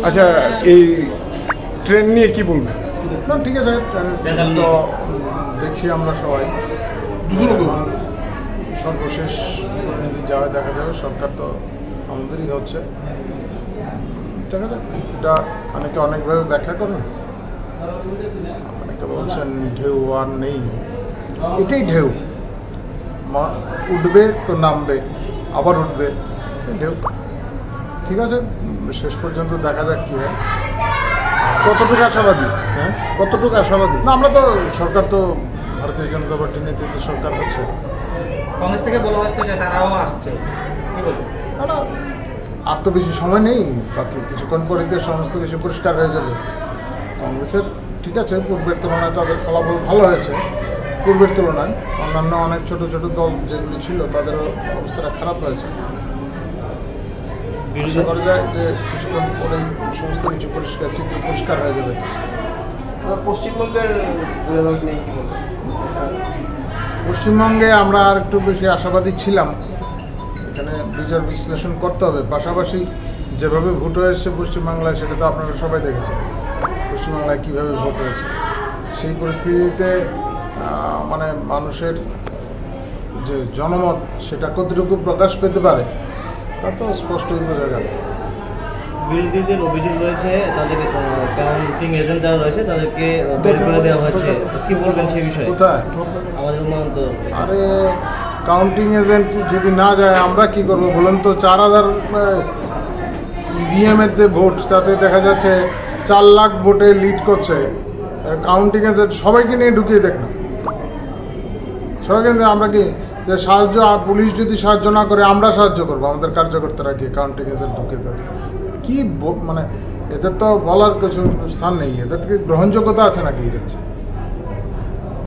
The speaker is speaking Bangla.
আচ্ছা, এই ট্রেন নিয়ে কি বলবেন? না, ঠিক আছে, তো দেখছি আমরা সবাই সর্বশেষ পরিণতি যাওয়া দেখা যাবে। সরকার তো আমাদেরই হচ্ছে, দেখা যাক। এটা অনেকে অনেকভাবে ব্যাখ্যা করেন, অনেকে বলছেন ঢেউ আর নেই, এটাই ঢেউ, উঠবে তো নামবে, আবার উঠবে, ঢেউ। ঠিক আছে, শেষ পর্যন্ত দেখা যাক কী হয়। কতটুকু আশাবাদী? হ্যাঁ, কতটুকু আশাবাদী? না, আমরা তো সরকার তো ভারতীয় জনতা পার্টির নেতৃত্বে সরকার হচ্ছে। কংগ্রেস থেকে বলা হচ্ছে যে তারাও আসছে, কি বলবেন? না, আর তো বেশি সময় নেই, বাকি কিছুক্ষণ পরে সমস্ত কিছু পরিষ্কার হয়ে যাবে। কংগ্রেসের ঠিক আছে, পূর্বের তুলনায় তাদের ফলাফল ভালো হয়েছে, পূর্বের তুলনায় অন্যান্য অনেক ছোট ছোট দল যেগুলি ছিল তাদের অবস্থাটা খারাপ হয়েছে। আশা করা যায় যে কিছুক্ষণ পরেই সমস্ত কিছু পরিষ্কার, চিত্র পরিষ্কার হয়ে যাবে। পশ্চিমবঙ্গের রেজাল্ট নিয়ে কি বলবেন? পশ্চিমবঙ্গে আমরা আর একটু বেশি আশাবাদী ছিলাম। এখানে বিচার বিশ্লেষণ করতে হবে, পাশাপাশি যেভাবে ভোট হয়েছে পশ্চিমবাংলায় সেটা তো আপনারা সবাই দেখেছেন, পশ্চিমবাংলায় কীভাবে ভোট হয়েছে। সেই পরিস্থিতিতে মানে মানুষের যে জনমত সেটা কতটুকু প্রকাশ পেতে পারে তা তো স্পষ্টই বোঝা যাবে। বিরোধীদের অভিযোগ রয়েছে, তাদের কাউন্টিং এজেন্ট যারা রয়েছে তাদেরকে বের করে দেওয়া হয়েছে, কি বলবেন সেই বিষয়ে? কোথায়? আমাদের উন্নয়ন। আরে, কাউন্টিং এজেন্ট যদি না যায় আমরা কি করব বলুন তো? 4000 ইভিএমের যে ভোট তাতে দেখা যাচ্ছে 4 লাখ ভোটে লিড করছে। কাউন্টিং এজেন্ট সবাইকে নিয়ে ঢুকিয়ে দেখ না, সবাইকে নিয়ে আমরা কি যে সাহায্য, পুলিশ যদি সাহায্য না করে আমরা সাহায্য করবো, আমাদের কার্যকর্তারা কি কাউন্টিং এজেন্ট ঢুকিয়ে দেবে? কি মানে এদের তো বলার কিছু স্থান নেই, এদের থেকে গ্রহণযোগ্যতা আছে নাকি?